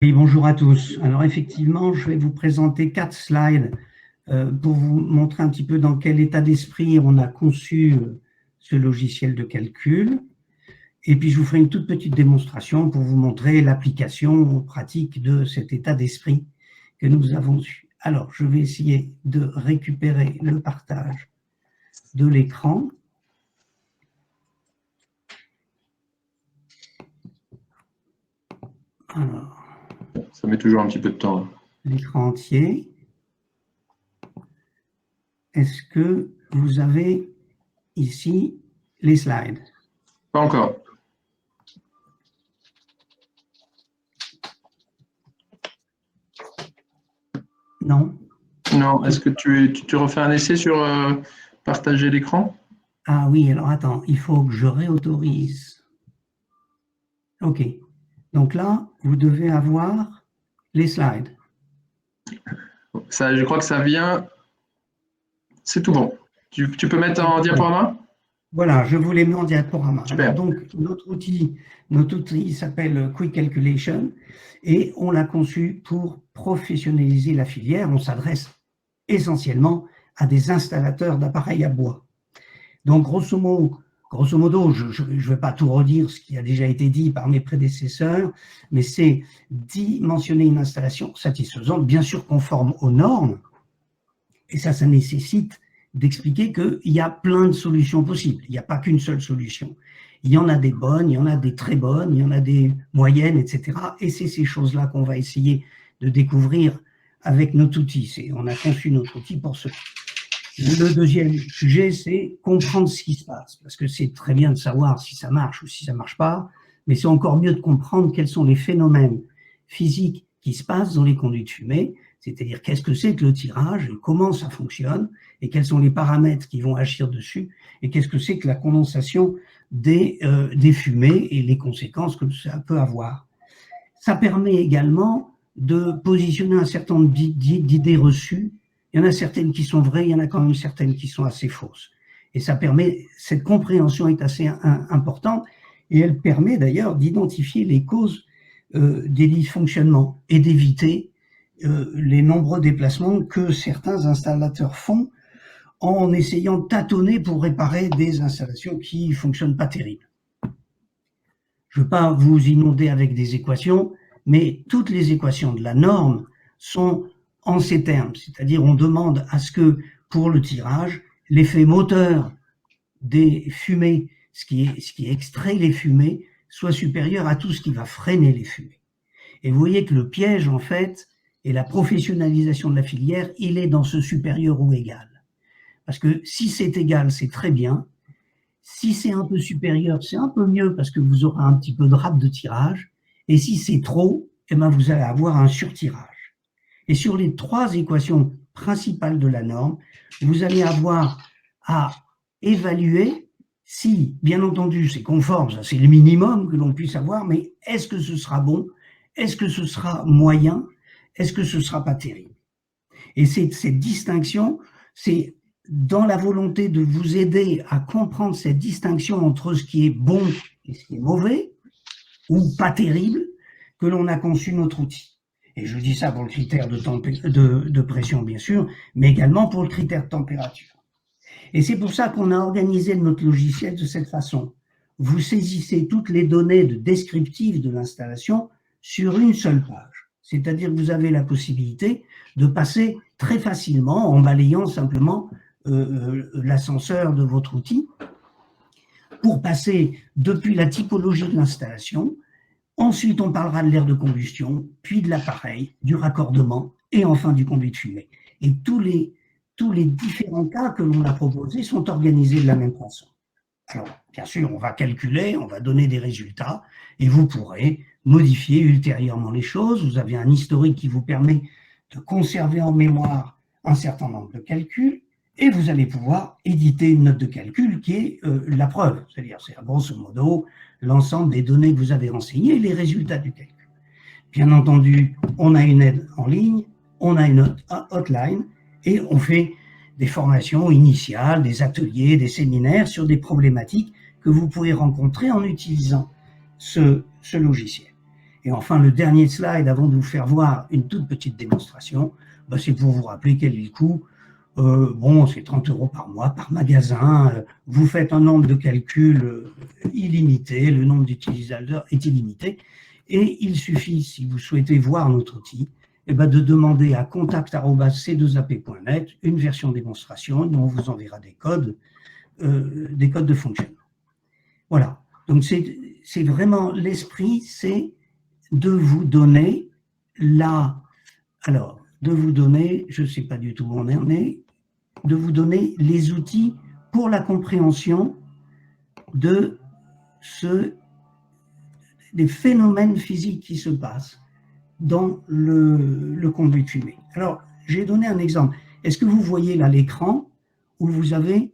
Oui, bonjour à tous. Alors effectivement, je vais vous présenter 4 slides pour vous montrer un petit peu dans quel état d'esprit on a conçu ce logiciel de calcul. Et puis je vous ferai une toute petite démonstration pour vous montrer l'application pratique de cet état d'esprit que nous avons eu. Alors, je vais essayer de récupérer le partage de l'écran. Alors, ça met toujours un petit peu de temps. l'écran entier. Est-ce que vous avez ici les slides? Pas encore. Non? Non, est-ce que tu refais un essai sur partager l'écran? Ah oui, alors attends, il faut que je réautorise. OK. Donc là, vous devez avoir les slides. Ça, je crois que ça vient. C'est tout bon. Tu peux mettre en diaporama? Voilà, je vous les mets en diaporama. Alors Super. donc, notre outil s'appelle Quick Calculation et on l'a conçu pour professionnaliser la filière. On s'adresse essentiellement à des installateurs d'appareils à bois. Donc, grosso modo, je ne vais pas tout redire ce qui a déjà été dit par mes prédécesseurs, mais c'est dimensionner une installation satisfaisante, bien sûr conforme aux normes, et ça nécessite d'expliquer qu'il y a plein de solutions possibles. Il n'y a pas qu'une seule solution. Il y en a des bonnes, il y en a des très bonnes, il y en a des moyennes, etc. Et c'est ces choses-là qu'on va essayer de découvrir avec notre outil. On a conçu notre outil pour cela. Le deuxième sujet, c'est comprendre ce qui se passe, parce que c'est très bien de savoir si ça marche ou si ça ne marche pas, mais c'est encore mieux de comprendre quels sont les phénomènes physiques qui se passent dans les conduits de fumée, c'est-à-dire qu'est-ce que c'est que le tirage et comment ça fonctionne, et quels sont les paramètres qui vont agir dessus, et qu'est-ce que c'est que la condensation des fumées et les conséquences que ça peut avoir. Ça permet également de positionner un certain nombre d'idées reçues. Il y en a certaines qui sont vraies, il y en a quand même certaines qui sont assez fausses. Et ça permet, cette compréhension est assez importante, et elle permet d'ailleurs d'identifier les causes des dysfonctionnements et d'éviter les nombreux déplacements que certains installateurs font en essayant de tâtonner pour réparer des installations qui ne fonctionnent pas terrible. Je ne veux pas vous inonder avec des équations, mais toutes les équations de la norme sont en ces termes, c'est-à-dire on demande à ce que pour le tirage, l'effet moteur des fumées, ce qui extrait les fumées, soit supérieur à tout ce qui va freiner les fumées. Et vous voyez que le piège, en fait, et la professionnalisation de la filière, il est dans ce supérieur ou égal. Parce que si c'est égal, c'est très bien. Si c'est un peu supérieur, c'est un peu mieux parce que vous aurez un petit peu de rate de tirage. Et si c'est trop, eh ben vous allez avoir un surtirage. Et sur les 3 équations principales de la norme, vous allez avoir à évaluer si, bien entendu, c'est conforme, ça c'est le minimum que l'on puisse avoir, mais est-ce que ce sera bon? Est-ce que ce sera moyen? Est-ce que ce ne sera pas terrible? Et cette distinction, c'est dans la volonté de vous aider à comprendre cette distinction entre ce qui est bon et ce qui est mauvais, ou pas terrible, que l'on a conçu notre outil. Et je dis ça pour le critère de pression, bien sûr, mais également pour le critère de température. Et c'est pour ça qu'on a organisé notre logiciel de cette façon. Vous saisissez toutes les données descriptives de l'installation sur une seule page. C'est-à-dire que vous avez la possibilité de passer très facilement, en balayant simplement l'ascenseur de votre outil, pour passer depuis la typologie de l'installation. Ensuite, on parlera de l'air de combustion, puis de l'appareil, du raccordement et enfin du conduit de fumée. Et tous les différents cas que l'on a proposés sont organisés de la même façon. Alors, bien sûr, on va calculer, on va donner des résultats et vous pourrez modifier ultérieurement les choses. Vous avez un historique qui vous permet de conserver en mémoire un certain nombre de calculs et vous allez pouvoir éditer une note de calcul qui est la preuve. C'est-à-dire, c'est grosso modo l'ensemble des données que vous avez renseignées et les résultats du calcul. Bien entendu, on a une aide en ligne, on a une hotline et on fait des formations initiales, des ateliers, des séminaires sur des problématiques que vous pouvez rencontrer en utilisant ce logiciel. Et enfin, le dernier slide, avant de vous faire voir une toute petite démonstration, c'est pour vous rappeler quel est le coût. Bon, c'est 30 € par mois, par magasin. Vous faites un nombre de calculs illimité, le nombre d'utilisateurs est illimité. Et il suffit, si vous souhaitez voir notre outil, de demander à contact@c2ap.net une version démonstration, et on vous enverra des codes de fonctionnement. Voilà. Donc, c'est vraiment l'esprit, c'est de vous donner je ne sais pas du tout où on en est, de vous donner les outils pour la compréhension des phénomènes physiques qui se passent dans le conduit de fumée. Alors, j'ai donné un exemple. Est-ce que vous voyez là l'écran où vous avez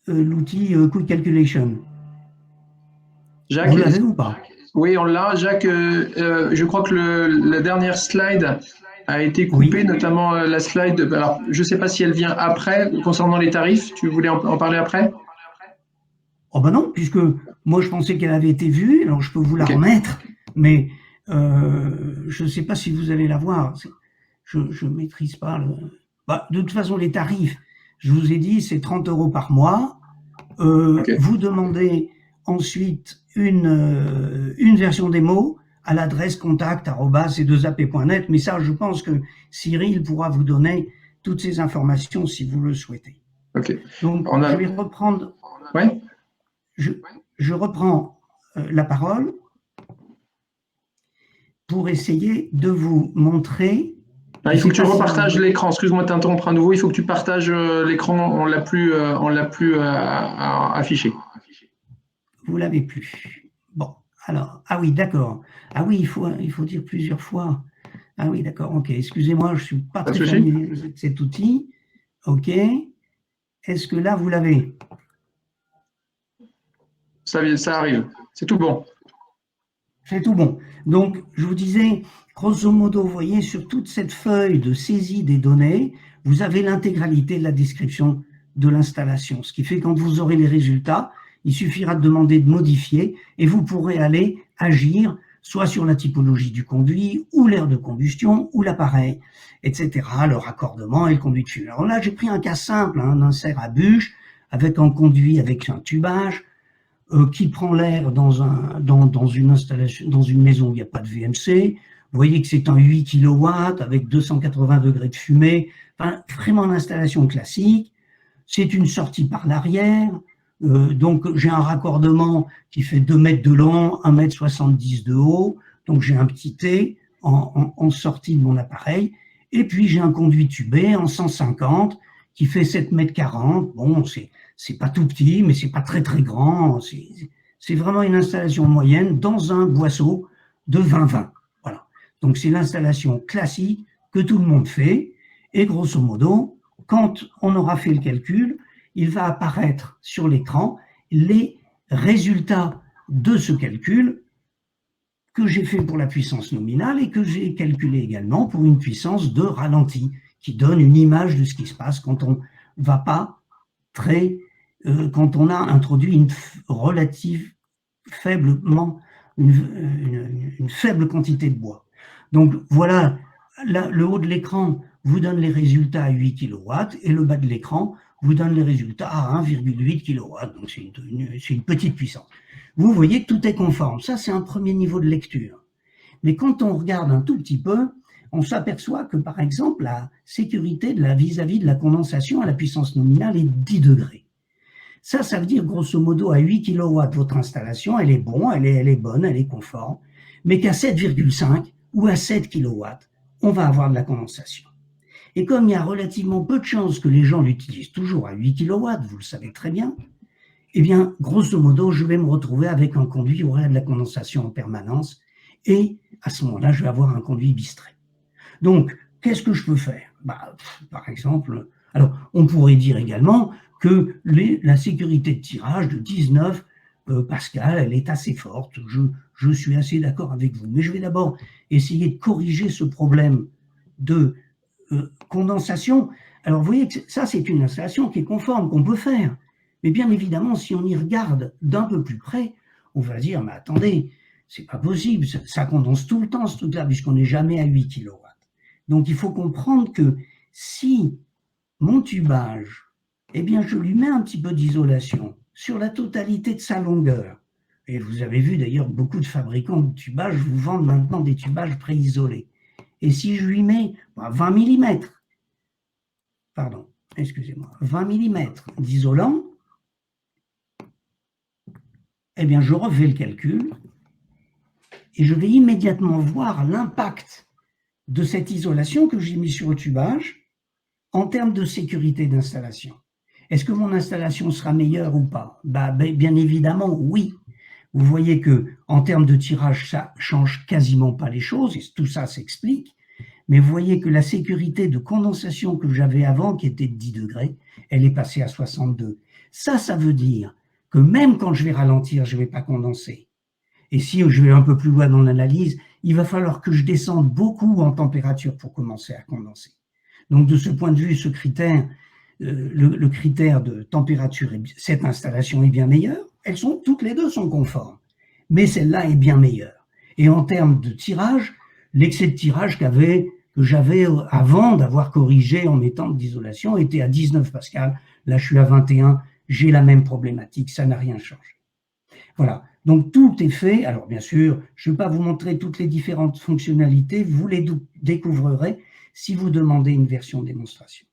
l'outil Quick Calculation? Jacques, vous l'avez ou pas? Oui, on l'a. Jacques, je crois que la dernière slide a été coupée, Oui. notamment la slide. Alors, je ne sais pas si elle vient après, concernant les tarifs. Tu voulais en parler après? Oh ben non, puisque moi je pensais qu'elle avait été vue, alors je peux vous la remettre, mais je ne sais pas si vous allez la voir. Je ne maîtrise pas. De toute façon, les tarifs, je vous ai dit, c'est 30 € par mois. Vous demandez ensuite une version démo à l'adresse contact@c2ap.net, mais ça, je pense que Cyril pourra vous donner toutes ces informations si vous le souhaitez. Donc, je vais reprendre. Ouais. Je reprends la parole pour essayer de vous montrer. Il faut que tu repartages l'écran. Excuse-moi de t'interrompre à nouveau. Il faut que tu partages l'écran. On l'a plus affiché. Vous l'avez plus. Bon, alors, ah oui, d'accord. Ah oui, il faut dire plusieurs fois. Ah oui, d'accord, ok. Excusez-moi, je ne suis pas très familier avec cet outil. Ok. Est-ce que là, vous l'avez? Ça arrive. C'est tout bon. C'est tout bon. Donc, je vous disais, grosso modo, vous voyez, sur toute cette feuille de saisie des données, vous avez l'intégralité de la description de l'installation. Ce qui fait que quand vous aurez les résultats, il suffira de demander de modifier et vous pourrez aller agir soit sur la typologie du conduit, ou l'aire de combustion, ou l'appareil, etc., le raccordement et le conduit de fumée. Alors là, j'ai pris un cas simple, un insert à bûche, avec un conduit avec un tubage, qui prend l'air dans une installation, dans une maison où il n'y a pas de VMC. Vous voyez que c'est un 8 kW avec 280 degrés de fumée. Enfin, vraiment l'installation classique. C'est une sortie par l'arrière. Donc, j'ai un raccordement qui fait 2 mètres de long, 1,70 m de haut. Donc, j'ai un petit T en sortie de mon appareil. Et puis, j'ai un conduit tubé en 150 qui fait 7,40 m. Bon, c'est pas tout petit, mais c'est pas très très grand. C'est vraiment une installation moyenne dans un boisseau de 20-20. Voilà. Donc, c'est l'installation classique que tout le monde fait. Et grosso modo, quand on aura fait le calcul, il va apparaître sur l'écran les résultats de ce calcul que j'ai fait pour la puissance nominale et que j'ai calculé également pour une puissance de ralenti, qui donne une image de ce qui se passe quand on va pas quand on a introduit une faible quantité de bois. Donc voilà, là, le haut de l'écran vous donne les résultats à 8 kW et le bas de l'écran vous donne les résultats à 1,8 kW. Donc c'est une petite puissance. Vous voyez que tout est conforme. Ça, c'est un premier niveau de lecture. Mais quand on regarde un tout petit peu, on s'aperçoit que, par exemple, la sécurité vis-à-vis de la condensation à la puissance nominale est 10 degrés. Ça veut dire, grosso modo, à 8 kW, votre installation, elle est bonne, elle est conforme, mais qu'à 7,5 ou à 7 kW, on va avoir de la condensation. Et comme il y a relativement peu de chances que les gens l'utilisent toujours à 8 kW, vous le savez très bien, eh bien, grosso modo, je vais me retrouver avec un conduit où il y aura de la condensation en permanence, et à ce moment-là, je vais avoir un conduit bistré. Donc, qu'est-ce que je peux faire? Par exemple, alors, on pourrait dire également que la sécurité de tirage de 19 Pascal, elle est assez forte. Je suis assez d'accord avec vous. Mais je vais d'abord essayer de corriger ce problème de condensation. Alors, vous voyez que ça, c'est une installation qui est conforme, qu'on peut faire. Mais bien évidemment, si on y regarde d'un peu plus près, on va dire, mais attendez, c'est pas possible, ça condense tout le temps ce truc-là, puisqu'on n'est jamais à 8 kW. Donc il faut comprendre que si mon tubage, eh bien je lui mets un petit peu d'isolation sur la totalité de sa longueur, et vous avez vu d'ailleurs beaucoup de fabricants de tubages vous vendent maintenant des tubages préisolés. Et si je lui mets 20 mm, pardon, excusez-moi, 20 mm d'isolant, eh bien je refais le calcul et je vais immédiatement voir l'impact de cette isolation que j'ai mis sur le tubage en termes de sécurité d'installation. Est-ce que mon installation sera meilleure ou pas? Bien évidemment, oui. Vous voyez que en termes de tirage, ça change quasiment pas les choses, et tout ça s'explique. Mais vous voyez que la sécurité de condensation que j'avais avant, qui était de 10 degrés, elle est passée à 62. Ça veut dire que même quand je vais ralentir, je ne vais pas condenser. Et si je vais un peu plus loin dans l'analyse, il va falloir que je descende beaucoup en température pour commencer à condenser. Donc de ce point de vue, ce critère, le critère de température, cette installation est bien meilleure. Elles sont, toutes les deux sont conformes, mais celle-là est bien meilleure. Et en termes de tirage, l'excès de tirage que j'avais avant d'avoir corrigé en mettant d'isolation était à 19 pascal. Là, je suis à 21. J'ai la même problématique. Ça n'a rien changé. Voilà. Donc, tout est fait. Alors, bien sûr, je ne vais pas vous montrer toutes les différentes fonctionnalités. Vous les découvrirez si vous demandez une version démonstration.